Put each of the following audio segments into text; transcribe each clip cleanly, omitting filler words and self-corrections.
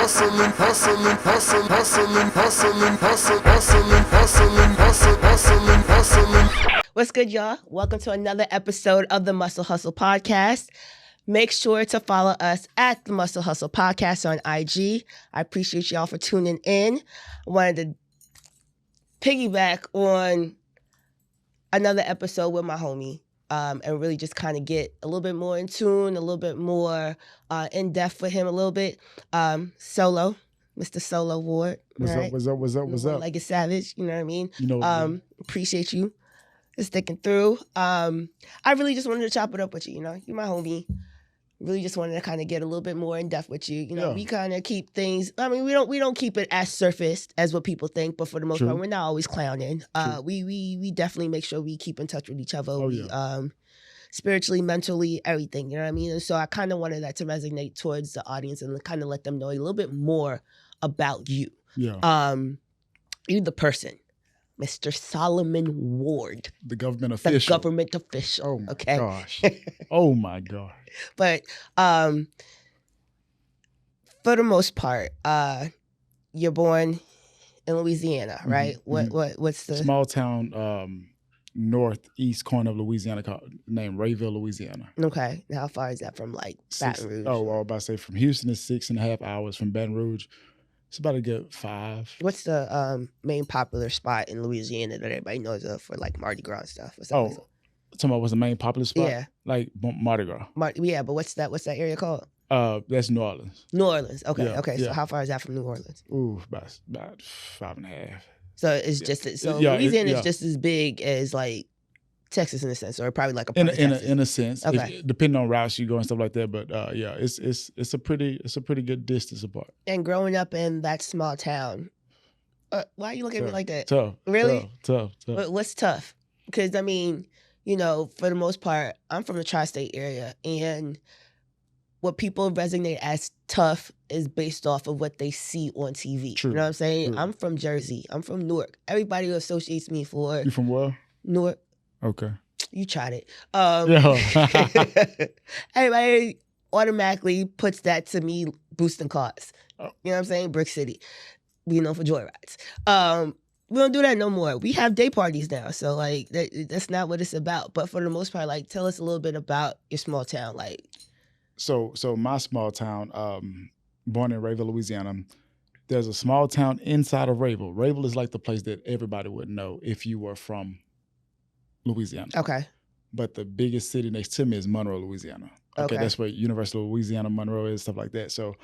What's good, y'all? Welcome to another episode of the Muscle Hustle Podcast. Make sure to follow us at the Muscle Hustle Podcast on IG. I appreciate y'all for tuning in. I wanted to piggyback on another episode with my homie and really just kind of get a little bit more in tune, a little bit more in depth with him a little bit. Solo, Mr. Solo Ward. What's right? up? Legged Savage, you know what I mean? You know, Appreciate you sticking through. I really just wanted to chop it up with you, you know? You're my homie. Really just wanted to kind of get a little bit more in depth with you. You know, we kind of keep things, I mean, we don't keep it as surfaced as what people think, but for the most part, we're not always clowning. We definitely make sure we keep in touch with each other. Spiritually, mentally, everything, you know what I mean? And so I kind of wanted that to resonate towards the audience and kind of let them know a little bit more about you. Yeah. You the person, Mr. Solomon Ward. The government official. The government official. Oh my okay? gosh. Oh my God. But for the most part, you're born in Louisiana, right? What's the small town northeast corner of Louisiana named Rayville, Louisiana. Okay. Now how far is that from like Baton Rouge? I was about to say from Houston is 6.5 hours. From Baton Rouge, it's about a good 5. What's the main popular spot in Louisiana that everybody knows of for like Mardi Gras and stuff? Talking about what's the main popular spot? Yeah. Like Mardi Gras. Yeah, but what's that area called? That's New Orleans. New Orleans. Okay. Yeah, okay. yeah. So how far is that from New Orleans? Ooh, about 5.5. So it's just Louisiana is just as big as like Texas in a sense, or probably like a part of Texas. In a sense, okay. Depending on routes you go and stuff like that. But it's a pretty good distance apart. And growing up in that small town, why are you looking at me like that? Tough. Really? Tough. What's tough? Because I mean, you know, for the most part, I'm from the tri-state area, and what people resonate as tough is based off of what they see on TV. True. You know what I'm saying? True. I'm from Jersey. I'm from Newark. Everybody who associates me for You from where? Newark. Okay. You tried it. Yeah. Everybody automatically puts that to me boosting cars. You know what I'm saying? Brick City. We know for joyrides. We don't do that no more. We have day parties now. So like that's not what it's about. But for the most part, like tell us a little bit about your small town. Like So my small town, born in Rayville, Louisiana, there's a small town inside of Rayville. Rayville is like the place that everybody would know if you were from Louisiana. okay. But the biggest city next to me is Monroe, Louisiana. Okay. That's where University of Louisiana, Monroe is, stuff like that. So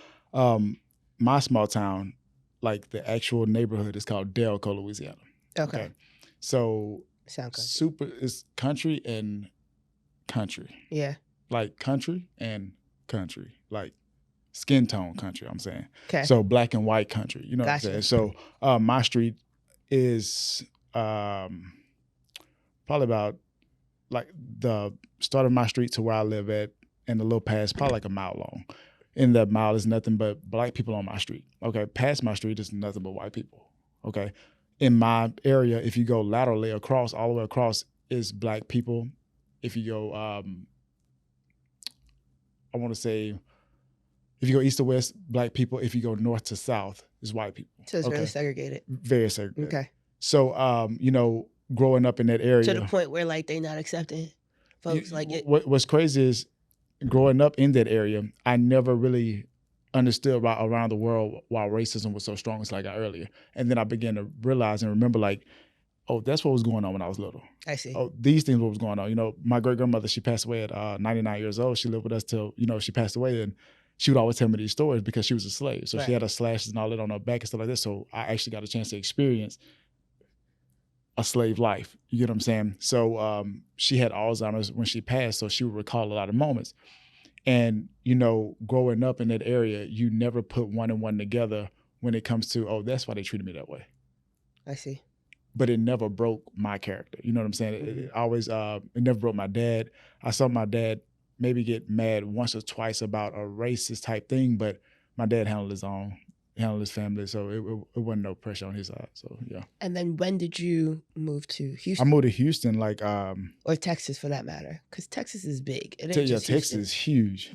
my small town, like the actual neighborhood is called Delco, Louisiana. Okay. So Sound country. super, it's country and country. Yeah. Like country and country. Like skin tone country, I'm saying. Okay. So black and white country, you know Gotcha. what I'm saying? So my street is probably about like the start of my street to where I live at and the little past, probably like a mile long. In that mile is nothing but black people on my street. Okay, past my street is nothing but white people. Okay, in my area, if you go laterally across, all the way across, is black people. If you go, I want to say, if you go east to west, black people. If you go north to south, is white people. So it's really segregated. Very segregated. Okay. So, you know, growing up in that area. To the point where like they not accepting folks like it. What's crazy is growing up in that area, I never really understood around the world why racism was so strong as I got earlier. And then I began to realize and remember like, oh, that's what was going on when I was little. I see. Oh, these things what was going on. You know, my great-grandmother, she passed away at 99 years old. She lived with us till, you know, she passed away. And she would always tell me these stories because she was a slave. So she had her slashes and all that on her back and stuff like that. So I actually got a chance to experience a slave life. You get what I'm saying? So she had Alzheimer's when she passed, so she would recall a lot of moments. And, you know, growing up in that area, you never put one and one together when it comes to, oh, that's why they treated me that way. I see. But it never broke my character. You know what I'm saying? It always, it never broke my dad. I saw my dad maybe get mad once or twice about a racist type thing, but my dad handled his own. Handle his family, so it wasn't no pressure on his side. So yeah. And then when did you move to Houston? I moved to Houston, like or Texas for that matter, because Texas is big. It ain't yeah, just Texas Houston. is huge.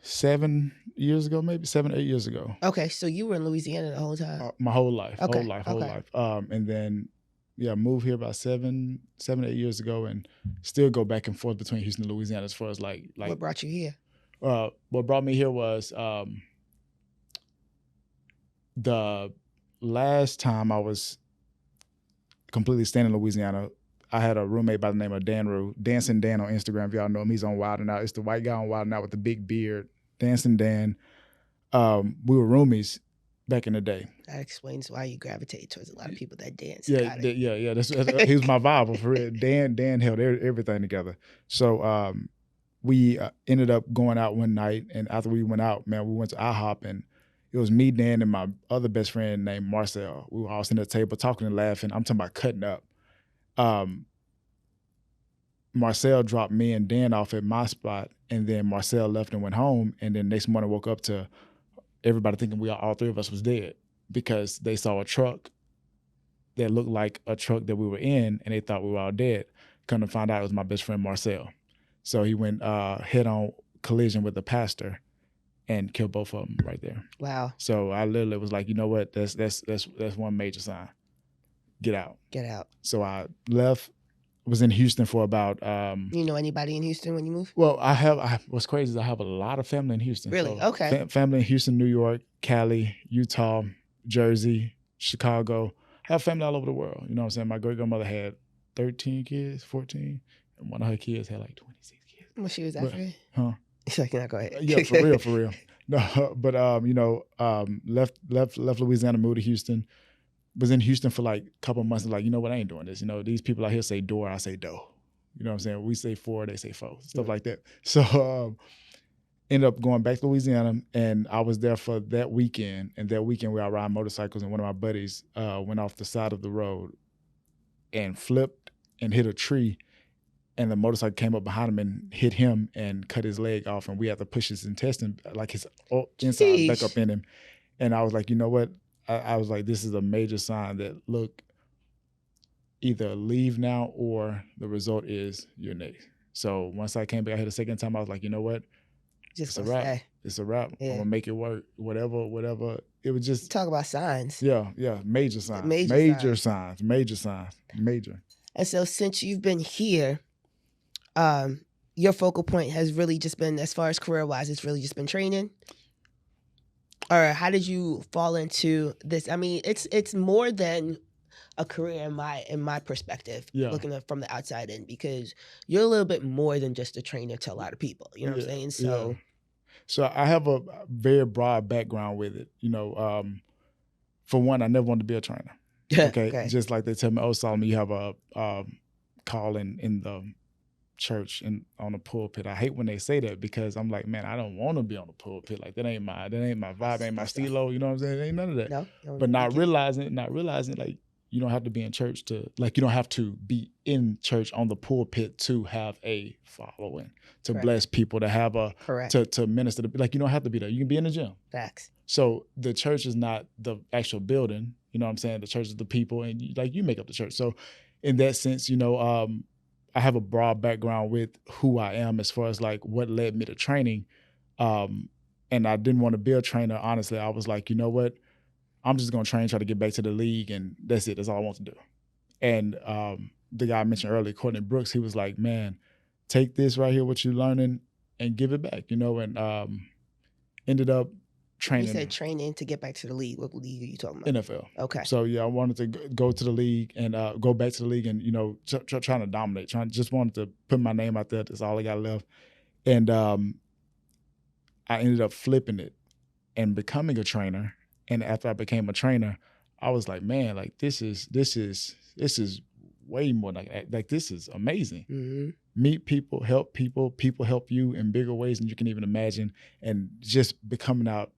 7 years ago, maybe 7, 8 years ago. Okay, so you were in Louisiana the whole time. My whole life, Okay, whole life. And then, moved here about 7, 8 years ago, and still go back and forth between Houston and Louisiana as far as like. What brought you here? What brought me here was the last time I was completely staying in Louisiana. I had a roommate by the name of Dan Rue, Dancing Dan on Instagram. If y'all know him, he's on Wild 'N Out. It's the white guy on Wild 'N Out with the big beard, Dancing Dan. We were roomies back in the day. That explains why you gravitate towards a lot of people that dance. Yeah. That's he was my Bible for real. Dan held everything together. So we ended up going out one night, and after we went out, man, we went to IHOP, and it was me, Dan, and my other best friend named Marcel. We were all sitting at the table talking and laughing. I'm talking about cutting up. Marcel dropped me and Dan off at my spot, and then Marcel left and went home. And then next morning woke up to everybody thinking all three of us was dead, because they saw a truck that looked like a truck that we were in, and they thought we were all dead. Come to find out, it was my best friend Marcel. So he went head-on collision with the pastor and killed both of them right there. Wow. So I literally was like, you know what? That's one major sign. Get out. Get out. So I left. Was in Houston for about. You know anybody in Houston when you moved? Well, what's crazy is I have a lot of family in Houston. Really? So okay. Family in Houston, New York, Cali, Utah, Jersey, Chicago. I have family all over the world. You know what I'm saying? My great-grandmother had 13 kids, 14, and one of her kids had like 26 kids. Well, she was after it? Huh? She's like, no, go ahead. Yeah, for real. No, but left Louisiana, moved to Houston. Was in Houston for like a couple of months. Like, you know what? I ain't doing this. You know, these people out here say door, I say dough. You know what I'm saying? We say four, they say four, stuff like that. So ended up going back to Louisiana, and I was there for that weekend. And that weekend we were riding motorcycles, and one of my buddies went off the side of the road and flipped and hit a tree. And the motorcycle came up behind him and hit him and cut his leg off. And we had to push his intestine, like his inside back up in him. And I was like, you know what? I was like, this is a major sign that, look, either leave now or the result is you're next. So once I came back here the second time, I was like, you know what? It's a wrap. Stay. It's a wrap. Yeah. I'm going to make it work. Whatever. It was just. Talk about signs. Yeah. Major signs. Major signs. And so since you've been here, your focal point has really just been, as far as career-wise, it's really just been training? Or how did you fall into this? I mean, it's more than a career in my perspective, looking at from the outside in, because you're a little bit more than just a trainer to a lot of people. You know what I'm saying? So I have a very broad background with it. You know, for one, I never wanted to be a trainer. Okay. Just like they tell me, oh, Solomon, you have a call in the church and on the pulpit. I hate when they say that, because I'm like, man, I don't want to be on the pulpit. Like that ain't my vibe, ain't my stilo. You know what I'm saying? Ain't none of that. No, but not realizing like you don't have to be in church you don't have to be in church on the pulpit to have a following, to bless people, to have to minister. Like you don't have to be there. You can be in the gym. Facts. So the church is not the actual building. You know what I'm saying? The church is the people, and you make up the church. So in that sense, I have a broad background with who I am as far as like what led me to training. And I didn't want to be a trainer. Honestly, I was like, you know what? I'm just going to train, try to get back to the league, and that's it. That's all I want to do. And the guy I mentioned earlier, Courtney Brooks, he was like, man, take this right here, what you're learning, and give it back, and ended up training. You said training to get back to the league. What league are you talking about? NFL. Okay. So, I wanted to go to the league and go back to the league and, trying to dominate. Just wanted to put my name out there. That's all I got left. And I ended up flipping it and becoming a trainer. And after I became a trainer, I was like, man, like this is way more like this is amazing. Mm-hmm. Meet people, help help you in bigger ways than you can even imagine. And just becoming out,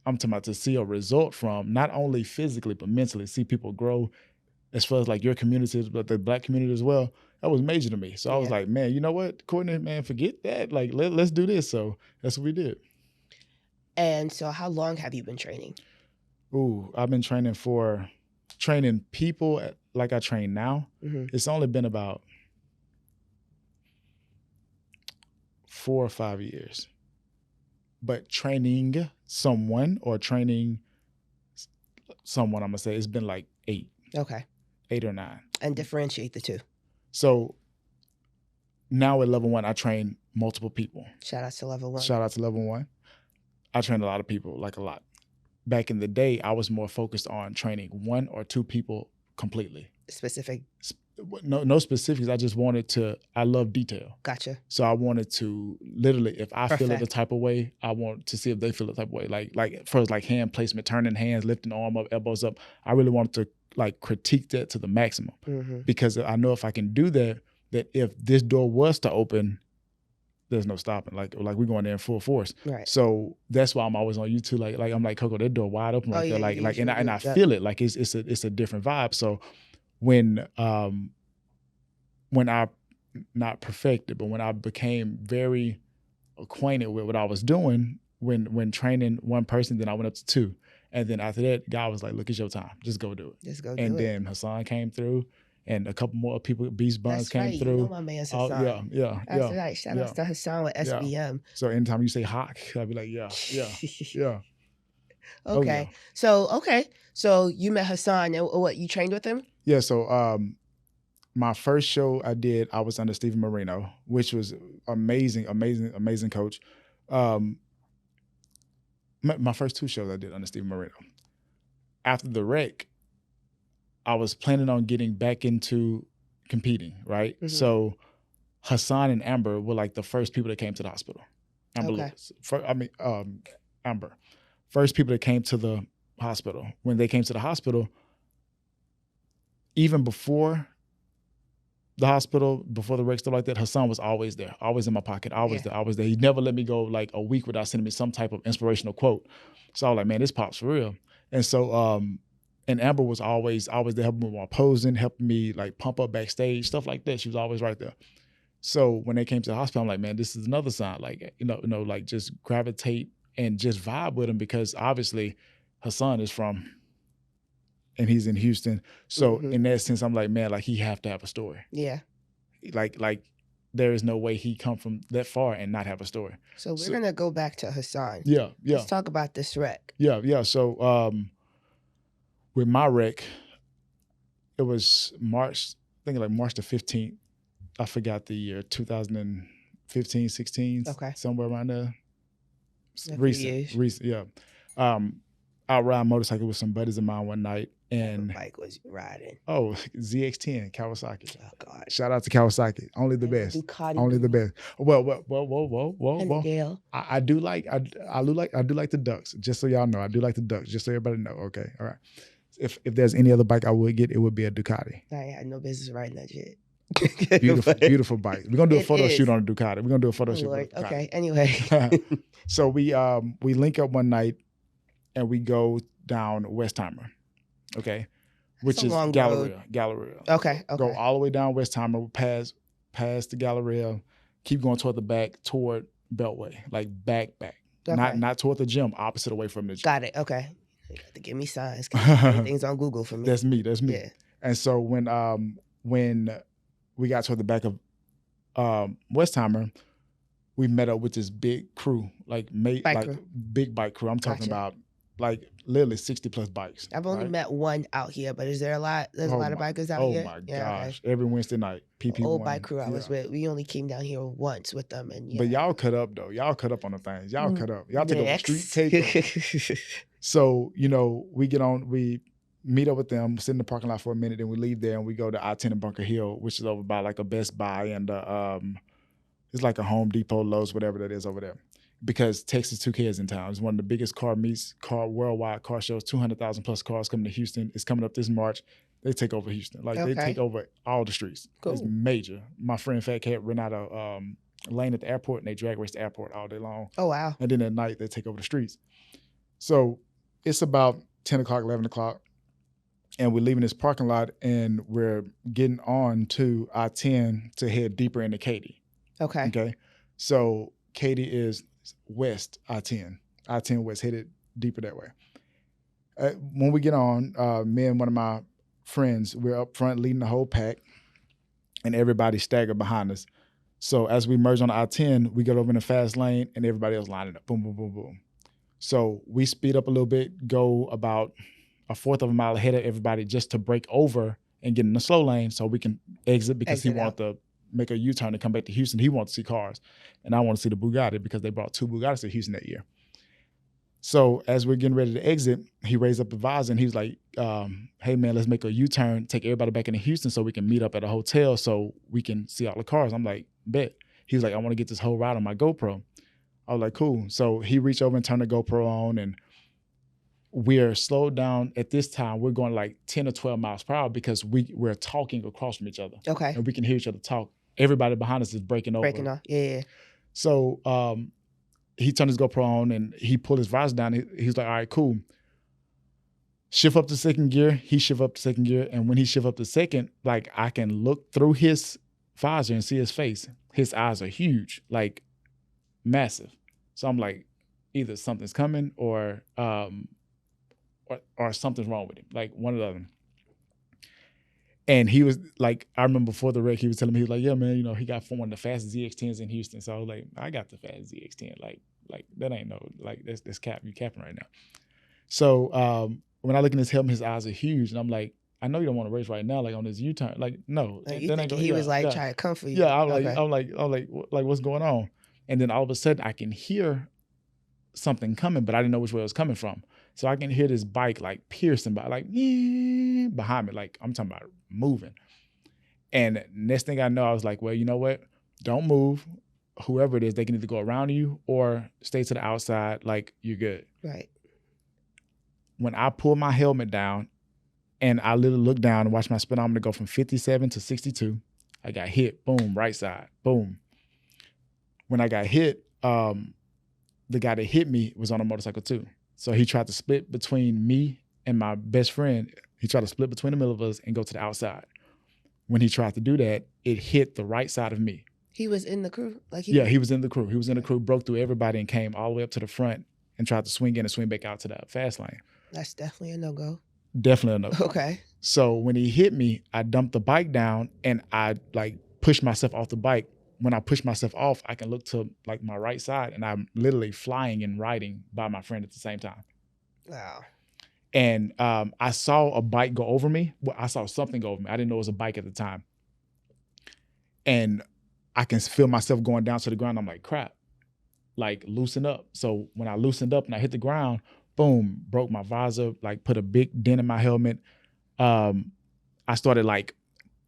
I'm talking about to see a result from not only physically, but mentally, see people grow as far as like your communities, but the Black community as well. That was major to me. So I was like, man, you know what, Courtney, man, forget that. Like, let's do this. So that's what we did. And so how long have you been training? Ooh, I've been training people like I train now. Mm-hmm. It's only been about 4 or 5 years. but training someone, I'm going to say it's been like 8. Okay. 8 or 9. And differentiate the two. So now at level 1, I train multiple people. Shout out to level 1. Shout out to level 1. I train a lot of people, like a lot. Back in the day, I was more focused on training 1 or 2 people completely. Specific? No specifics. I just wanted to, I love detail. Gotcha. So I wanted to literally, if I feel it the Perfect. type of way, I want to see if they feel the type of way. Like first, like hand placement, turning hands, lifting arm up, elbows up. I really wanted to like critique that to the maximum, because I know if I can do that, that if this door was to open, there's no stopping. Like we're going there in full force. Right. So that's why I'm always on YouTube. Like I'm like, Coco, that door wide open right there. Like and I feel it. Like it's a different vibe. So when I not perfected, but when I became very acquainted with what I was doing, when training 1 person, then I went up to 2. And then after that, God was like, look, it's your time. Just go do it. Just go do it. And then Hassan came through, and a couple more people, Beast Buns came through. You know my man's Hassan. Yeah. Right. Shout out to Hassan with SBM. Yeah. So anytime you say Hawk, I'll be like, yeah. Okay. So you met Hassan, and what, you trained with him? Yeah. So my first show I did, I was under Stephen Marino, which was amazing coach. My first 2 shows I did under Stephen Marino. After the wreck, I was planning on getting back into competing, right? So Hassan and Amber were like the first people that came to the hospital. Amber. First people that came to the hospital. When they came to the hospital, even before the hospital, before the wreck, stuff like that, Hassan was always there, always in my pocket, always there. He never let me go like a week without sending me some type of inspirational quote. So I was like, man, this Pop's for real. And so, and Amber was always there helping me with my posing, helping me like pump up backstage, stuff like that. She was always right there. So when they came to the hospital, I'm like, man, this is another sign. Like, like just gravitate and just vibe with him, because obviously Hassan is from, and he's in Houston. So in that sense, I'm like, man, like he have to have a story. Yeah. Like there is no way he come from that far and not have a story. So we're going to go back to Hassan. Yeah. Let's talk about this wreck. Yeah. So with my wreck, it was March, I think like March the 15th. I forgot the year, 2015, 16, somewhere around there. Recent, yeah. I ride motorcycle with some buddies of mine one night, and what bike was you riding? Oh, ZX10 Kawasaki. Oh God! Shout out to Kawasaki, only the best. Ducati. Only the best. Whoa. Gale. I do like the Ducks. Just so y'all know, I do like the Ducks. Just so everybody know. Okay, all right. If there's any other bike I would get, it would be a Ducati. I had no business riding that shit. Beautiful bike. We're gonna do a photo shoot on a Ducati. We're gonna do a photo shoot. Lord. Okay. Anyway. So we link up one night, and we go down Westheimer, okay, which is Galleria. Okay. Go all the way down Westheimer, pass the Galleria, keep going toward the back, toward Beltway, like back, okay. Not toward the gym, opposite away from the gym. Got it. Okay. You have to give me signs. Everything's on Google for me. That's me. Yeah. And so when we got toward the back of Westheimer, we met up with this big crew, big bike crew. I'm talking about like literally 60 plus bikes. I've only met one out here, but is there a lot? There's a lot of bikers out here. Oh my gosh! Okay. Every Wednesday night, PP1. Old bike crew I was with. We only came down here once with them, and but y'all cut up though. Y'all cut up on the things. Y'all cut up. Y'all take over street tape. So we get on. We meet up with them, sit in the parking lot for a minute, then we leave there and we go to I-10 in Bunker Hill, which is over by like a Best Buy and it's like a Home Depot, Lowe's, whatever that is over there. Because Texas 2K is in town. It's one of the biggest worldwide car shows, 200,000 plus cars coming to Houston. It's coming up this March. They take over Houston. They take over all the streets. Cool. It's major. My friend Fat Cat ran out a lane at the airport and they drag race the airport all day long. Oh, wow. And then at night, they take over the streets. So it's about 10 o'clock, 11 o'clock. And we're leaving this parking lot and we're getting on to I-10 to head deeper into Katy. Okay. So Katy is west I-10 west, headed deeper that way. When we get on, me and one of my friends, we're up front leading the whole pack and everybody staggered behind us. So as we merge on the I-10, we get over in the fast lane and everybody else lining up. Boom, boom, boom, boom. So we speed up a little bit, go about a fourth of a mile ahead of everybody just to break over and get in the slow lane so we can exit because he wanted to make a U-turn and come back to Houston. He wanted to see cars. And I want to see the Bugatti because they brought 2 Bugattis to Houston that year. So as we're getting ready to exit, he raised up the visor and he was like, hey, man, let's make a U-turn, take everybody back into Houston so we can meet up at a hotel so we can see all the cars. I'm like, bet. He was like, I want to get this whole ride on my GoPro. I was like, cool. So he reached over and turned the GoPro on, and we're slowed down. At this time, we're going like 10 or 12 miles per hour because we're talking across from each other. Okay. And we can hear each other talk. Everybody behind us is breaking over. Breaking off, yeah. So he turned his GoPro on and he pulled his visor down. He's like, all right, cool. Shift up to second gear. He shift up to second gear. And when he shift up to second, like I can look through his visor and see his face. His eyes are huge, like massive. So I'm like, either something's coming or something's wrong with him, like one or the other. And he was like, I remember before the wreck, he was telling me, he was like, yeah, man, you know, he got one of the fastest ZX10s in Houston. So I was like, I got the fast ZX10. Like that ain't no, like that's cap, you capping right now. So when I look in his helmet, his eyes are huge. And I'm like, I know you don't want to race right now, like on this U-turn. Like, no. Like you think he was like trying to come for you. Yeah, I'm like, what's going on? And then all of a sudden I can hear something coming, but I didn't know which way it was coming from. So I can hear this bike like piercing by, like behind me, like I'm talking about moving. And next thing I know, I was like, well, you know what? Don't move. Whoever it is, they can either go around you or stay to the outside, like you're good. Right. When I pulled my helmet down and I literally looked down and watched my speedometer go from 57 to 62, I got hit, boom, right side, boom. When I got hit, the guy that hit me was on a motorcycle too. So he tried to split between me and my best friend. He tried to split between the middle of us and go to the outside. When he tried to do that, it hit the right side of me. He was in the crew? He was in the crew. He was in the crew, broke through everybody and came all the way up to the front and tried to swing in and swing back out to the fast lane. That's definitely a no-go. Definitely a no-go. Okay. So when he hit me, I dumped the bike down and I like pushed myself off the bike. When I push myself off, I can look to like my right side and I'm literally flying and riding by my friend at the same time. Wow. And I saw a bike go over me. Well, I saw something go over me. I didn't know it was a bike at the time. And I can feel myself going down to the ground. I'm like, crap, like loosen up. So when I loosened up and I hit the ground, boom, broke my visor, like put a big dent in my helmet. I started like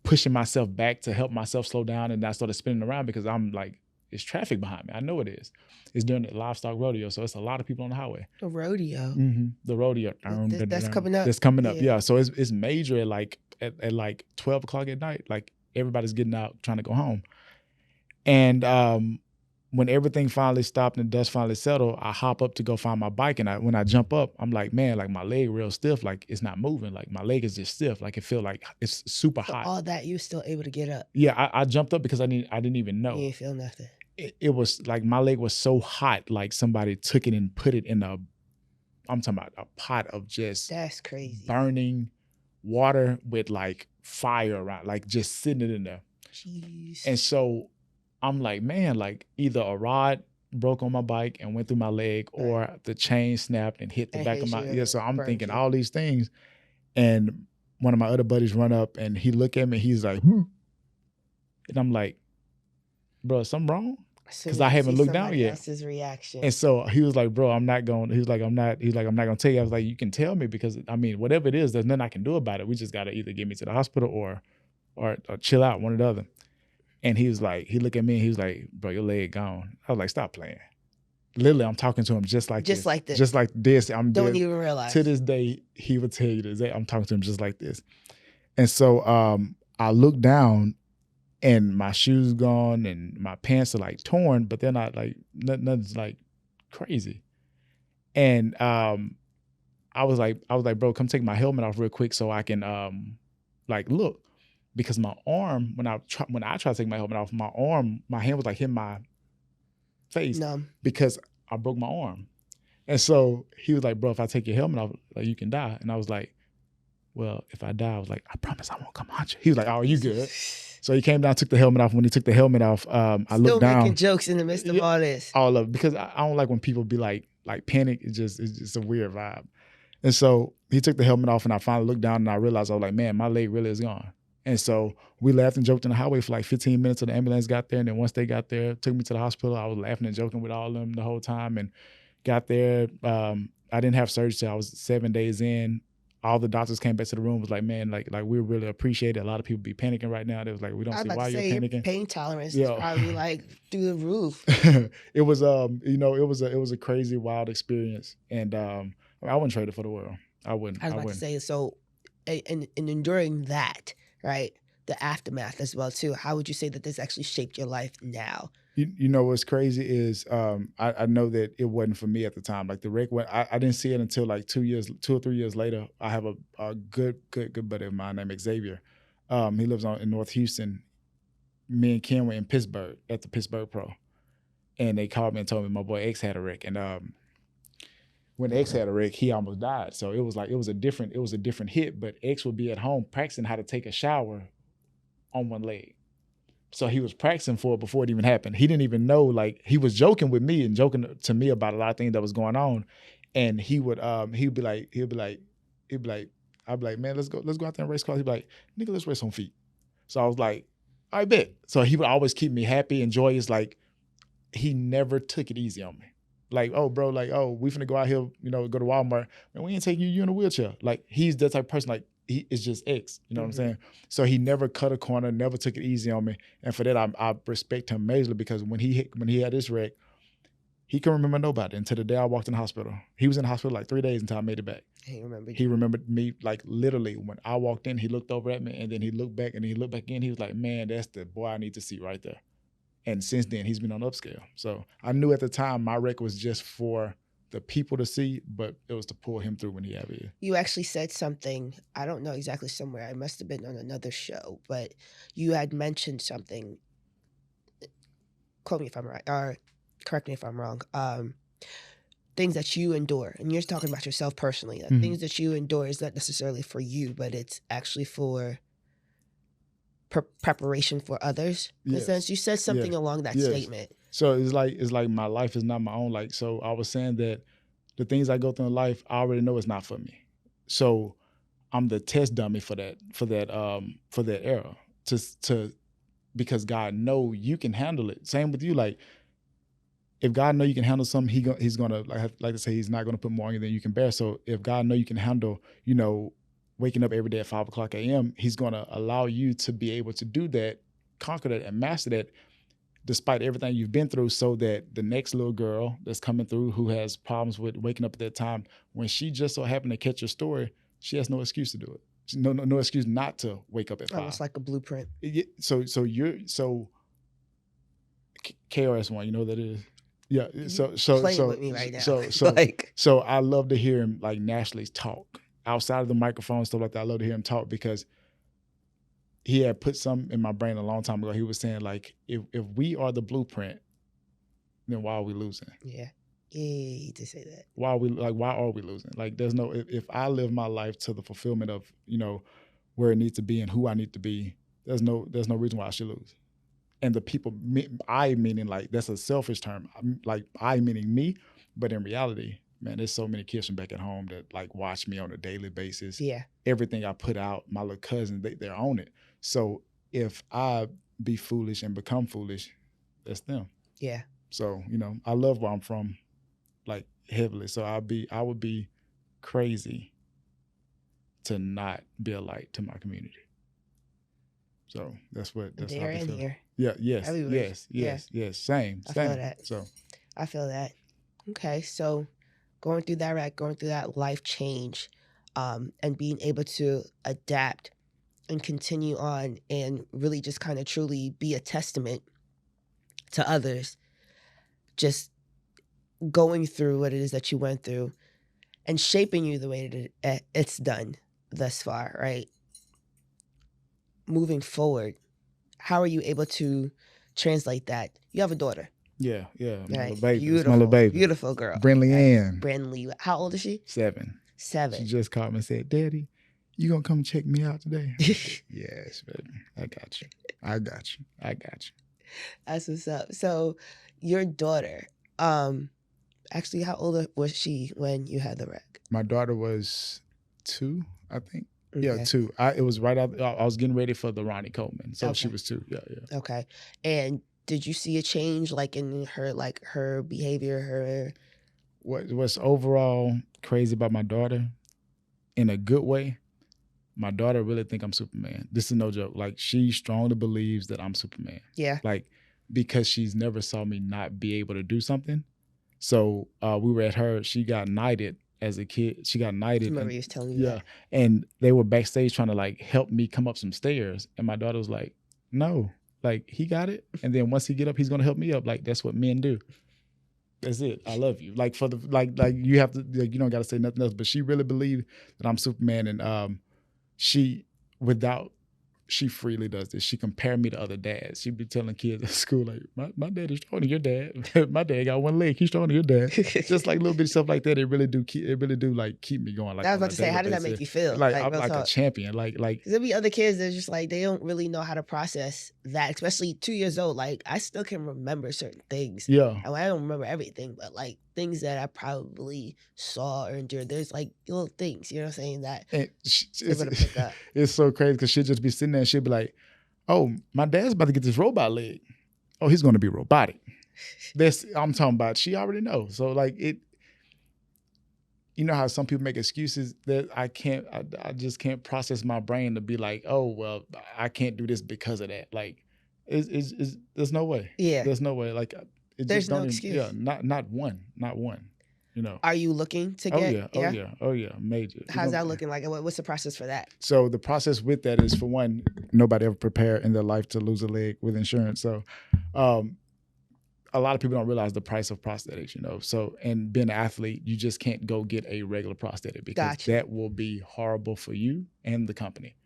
pushing myself back to help myself slow down. And I started spinning around because I'm like, it's traffic behind me. I know it is. It's during the livestock rodeo. So it's a lot of people on the highway. The rodeo. Mm-hmm. The rodeo. That's coming up. That's coming up. Yeah. So it's major at like 12 o'clock at night. Like everybody's getting out trying to go home. And when everything finally stopped and the dust finally settled, I hop up to go find my bike. And when I jump up, I'm like, man, like my leg real stiff. Like it's not moving. Like my leg is just stiff. Like it feel like it's super hot. All that you still able to get up? Yeah, I jumped up because I didn't even know. You didn't feel nothing. It was like my leg was so hot, like somebody took it and put it in I'm talking about a pot of just that's crazy burning water with like fire around, like just sitting it in there. Jeez. And so I'm like, man, like either a rod broke on my bike and went through my leg, or the chain snapped and hit the back of my So I'm thinking all these things. And one of my other buddies run up and he look at me, he's like, and I'm like, bro, something wrong? Because I haven't looked down yet. That's his reaction. And so he was like, bro, I'm not going to tell you. I was like, you can tell me because I mean, whatever it is, there's nothing I can do about it. We just got to either get me to the hospital or chill out, one or the other. And he was like, he looked at me and he was like, bro, your leg gone. I was like, stop playing. Literally, I'm talking to him just like this. Just like this. Don't even realize. To this day, he would tell you this. I'm talking to him just like this. And so I looked down and my shoes gone and my pants are like torn, but they're not like, nothing's like crazy. And I was like, bro, come take my helmet off real quick so I can like look. Because my arm, when I try to take my helmet off, my hand was like hitting my face. Numb. Because I broke my arm. And so he was like, bro, if I take your helmet off, like you can die. And I was like, well, if I die, I was like, I promise I won't come hunt you. He was like, oh, you good. So he came down, took the helmet off. When he took the helmet off, I Still looked down. making jokes in the midst of all this. All of it, because I don't like when people be like panic. It's just a weird vibe. And so he took the helmet off, and I finally looked down, and I realized I was like, man, my leg really is gone. And so we laughed and joked on the highway for like 15 minutes till the ambulance got there. And then once they got there, took me to the hospital. I was laughing and joking with all of them the whole time, and got there. I didn't have surgery till I was 7 days in. All the doctors came back to the room, was like, man, like we really appreciate it. A lot of people be panicking right now. They was like, we don't see why you're panicking. Pain tolerance is probably like through the roof. It was it was a crazy, wild experience. And I wouldn't trade it for the world. I wouldn't. I was about to say, so in enduring that, right? The aftermath as well too. How would you say that this actually shaped your life now? You know what's crazy is I know that it wasn't for me at the time. Like the wreck, I didn't see it until like 2 or 3 years later. I have a good buddy of mine named Xavier. He lives in North Houston. Me and Ken were in Pittsburgh at the Pittsburgh Pro, and they called me and told me my boy X had a wreck. And when X had a wreck, he almost died. So it was a different hit. But X would be at home practicing how to take a shower on one leg. So he was practicing for it before it even happened. He didn't even know, like, he was joking with me and joking to me about a lot of things that was going on. And he'd be like, I'd be like, man, let's go out there and race cars. He'd be like, nigga, let's race on feet. So I was like, I bet. So he would always keep me happy and joyous. Like, he never took it easy on me. Like, oh, bro, like, oh, we finna go out here, go to Walmart. Man, we ain't taking you in a wheelchair. Like, he's that type of person, like, he is just X, you know what I'm saying? So he never cut a corner, never took it easy on me. And for that, I respect him majorly, because when he had this wreck, he couldn't remember nobody until the day I walked in the hospital. He was in the hospital like 3 days until I made it back. He remembered me, like, literally when I walked in, he looked over at me, and then he looked back, and he looked back in. He was like, man, that's the boy I need to see right there. And since then, he's been on upscale. So I knew at the time my wreck was just for the people to see, but it was to pull him through when he had it. You actually said something, I don't know exactly somewhere, I must have been on another show, but you had mentioned something, quote me if I'm right, or correct me if I'm wrong, things that you endure, and you're talking about yourself personally, things that you endure is not necessarily for you, but it's actually for preparation for others. In a sense, you said something along that statement. So it's like my life is not my own. Like, so I was saying that the things I go through in life, I already know it's not for me. So I'm the test dummy for that era. Because God know you can handle it. Same with you. Like, if God know you can handle something, he's gonna, like to say, he's not gonna put more on you than you can bear. So if God know you can handle, waking up every day at 5 o'clock a.m., he's gonna allow you to be able to do that, conquer that, and master that, despite everything you've been through, so that the next little girl that's coming through who has problems with waking up at that time, when she just so happened to catch your story, she has no excuse to do it. No excuse not to wake up at 5. Almost like a blueprint. So KRS-One, you know what that is? Yeah. So playing with me right now. So I love to hear him, like, nationally talk outside of the microphone, stuff like that. I love to hear him talk, because he had put something in my brain a long time ago. He was saying, like, if we are the blueprint, then why are we losing? Yeah, he did say that. Why are we losing? Like, there's no, if I live my life to the fulfillment of, where it needs to be and who I need to be, there's no reason why I should lose. And the people, I meaning, like, that's a selfish term, like, I meaning me, but in reality, man, there's so many kids from back at home that, like, watch me on a daily basis. Yeah. Everything I put out, my little cousins, they're on it. So if I be foolish and become foolish, that's them. Yeah. So, I love where I'm from, like, heavily. So I would be crazy to not be a light to my community. So that's how I feel. Here. Yeah, yes, everywhere. Yes. Same. I feel that. So I feel that. Okay, so going through that life change, and being able to adapt and continue on and really just kind of truly be a testament to others, just going through what it is that you went through and shaping you the way that it's done thus far, right? Moving forward, how are you able to translate that? You have a daughter. Yeah. Right? My little baby. Beautiful, my little baby. Beautiful girl. Brindley Ann. Brindley. How old is she? 7. 7. She just called me and said, Daddy, You gonna come check me out today? Yes, baby. I got you. I got you. I got you. That's what's up. So your daughter, actually, how old was she when you had the wreck? My daughter was 2, I think. Okay. Yeah, 2. It was right out. I was getting ready for the Ronnie Coleman, so she was 2. Yeah. Okay. And did you see a change, like in her, like her behavior, her? What's overall crazy about my daughter, in a good way? My daughter really think I'm Superman. This is no joke. Like, she strongly believes that I'm Superman. Yeah. Like, because she's never saw me not be able to do something. So we were at her. She got knighted as a kid. She got knighted. I remember you was telling me that. And they were backstage trying to like help me come up some stairs. And my daughter was like, no, like, he got it. And then once he get up, he's gonna help me up. Like, that's what men do. That's it. I love you. Like, for the like you have to, like, you don't gotta say nothing else. But she really believed that I'm Superman. And she freely does this. She compared me to other dads. She'd be telling kids at school, like, my dad is stronger than your dad. My dad got one leg. He's stronger than your dad. Just like little bit of stuff like that. It really do like keep me going. Like, I was about to say, how does that make you feel? Like I'm like a champion. Like there'll be other kids that just like, they don't really know how to process that, especially 2 years old. Like, I still can remember certain things. Yeah. I don't remember everything, but like things that I probably saw or endured. There's like little things, you know what I'm saying, that they're gonna pick up. It's so crazy because she'll just be sitting there and she'll be like, oh, my dad's about to get this robot leg. Oh, he's gonna be robotic. I'm talking about, she already knows. So like, it, you know how some people make excuses that I just can't process my brain to be like, oh, well, I can't do this because of that. Like, there's no way. Yeah. There's no way. Like, there's no excuse. Yeah, not one. You know. Are you looking to get? Oh yeah, major. How's that looking like? What's the process for that? So the process with that is, for one, nobody ever prepared in their life to lose a leg with insurance. So a lot of people don't realize the price of prosthetics, you know. So, and being an athlete, you just can't go get a regular prosthetic because that will be horrible for you and the company.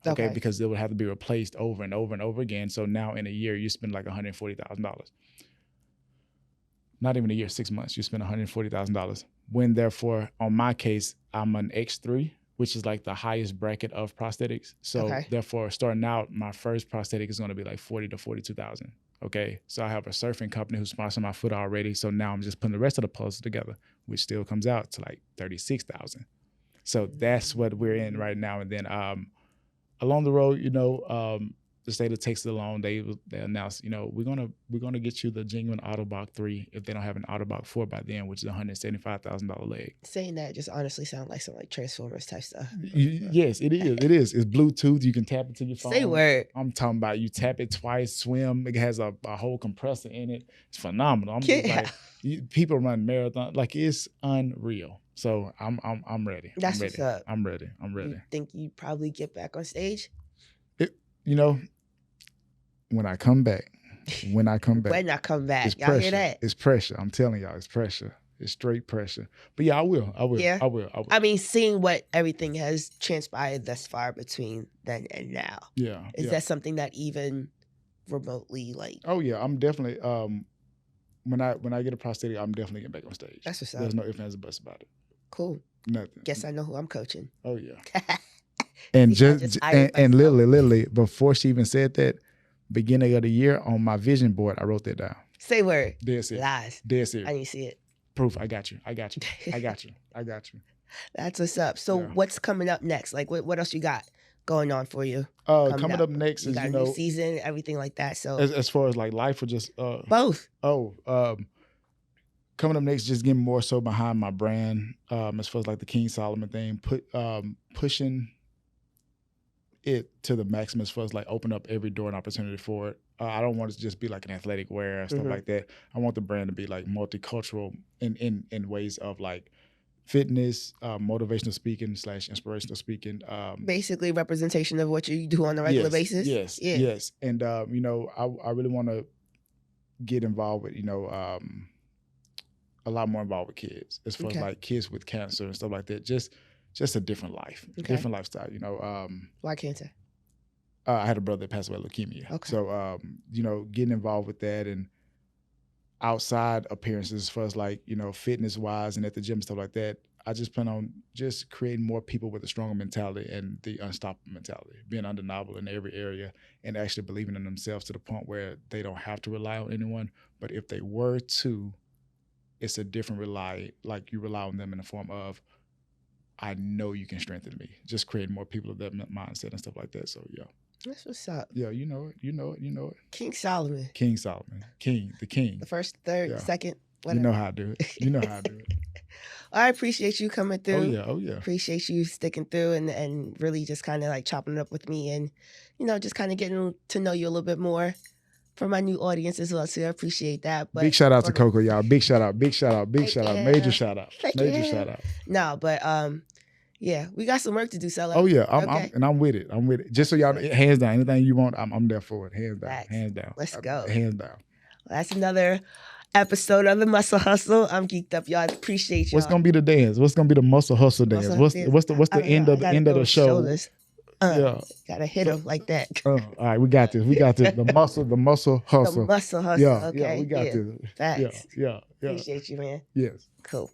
Okay, because it would have to be replaced over and over and over again. So now in a year, you spend like $140,000. Not even a year, 6 months, you spend $140,000. When therefore, on my case, I'm an X3, which is like the highest bracket of prosthetics. So therefore, starting out, my first prosthetic is going to be like $40,000 to $42,000. Okay, so I have a surfing company who's sponsoring my foot already. So now I'm just putting the rest of the puzzle together, which still comes out to like $36,000. So that's what we're in right now. And then along the road, you know, the state of Texas alone, they announced, you know, we're gonna get you the genuine Autobach 3 if they don't have an Autobach 4 by then, which is $175,000 leg. Saying that just honestly sounds like some like Transformers type stuff. Yes, it is. It is. It's Bluetooth. You can tap it to your phone. Say word. I'm talking about, you tap it twice, swim. It has a whole compressor in it. It's phenomenal. I'm just like, people run marathon. Like, it's unreal. So I'm ready. That's what's up. I'm ready. You think you probably get back on stage? You know, when I come back, When I come back, it's y'all pressure. hear that? It's pressure. I'm telling y'all, it's pressure. It's straight pressure. But yeah, I will. Yeah. I will. I mean, seeing what everything has transpired thus far between then and now. Yeah. Is that something that even remotely, like? Oh yeah, I'm definitely. When I get a prosthetic, I'm definitely getting back on stage. That's what's up. There's no ifs, ands, or buts about it. Cool. Nothing. Guess I know who I'm coaching. Oh yeah. And literally, before she even said that, beginning of the year on my vision board, I wrote that down. Say word. Dead serious. Lies. Dead serious. I need to see it. Proof. I got you. That's what's up. So what's coming up next? Like, what else you got going on for you? Coming up next is, a new season, everything like that. So as far as like life or just both. Coming up next, just getting more so behind my brand, as far as like the King Solomon thing, pushing it to the maximum as far as like open up every door and opportunity for it. I don't want it to just be like an athletic wear and stuff like that. I want the brand to be like multicultural in ways of like fitness, motivational speaking / inspirational speaking. Basically representation of what you do on a regular basis. Yes. And you know, I really want to get involved with, you know, a lot more involved with kids, as far as like kids with cancer and stuff like that. Just a different life, different lifestyle, you know. Why cancer? I had a brother that passed away of leukemia. Okay. So, you know, getting involved with that and outside appearances, as far as like, you know, fitness wise and at the gym, stuff like that. I just plan on just creating more people with a stronger mentality and the unstoppable mentality, being undeniable in every area and actually believing in themselves to the point where they don't have to rely on anyone. But if they were to, it's a different rely, like you rely on them in the form of, I know you can strengthen me. Just creating more people of that mindset and stuff like that. So, yeah. That's what's up. Yeah, you know it. King Solomon. The king. The first, third, second, whatever. You know how I do it. I appreciate you coming through. Oh yeah. Appreciate you sticking through and really just kind of like chopping it up with me and, just kind of getting to know you a little bit more for my new audience as well. So I appreciate that. But big shout out to Coco, y'all. Big shout out. Major shout out. Shout out. No, but yeah, we got some work to do, Sella. Oh yeah, I'm with it. Just so y'all, hands down, anything you want, I'm there for it. Hands down. Facts. Hands down. Let's go. Hands down. Well, that's another episode of the Muscle Hustle. I'm geeked up, y'all. Appreciate y'all. What's gonna be the dance? What's gonna be the Muscle Hustle dance? What's the end of the show? Shoulders. Yeah, gotta hit them like that. All right, we got this. The muscle hustle. The muscle hustle. Yeah, okay, yeah, we got this. Facts. Yeah. Appreciate you, man. Yes. Cool.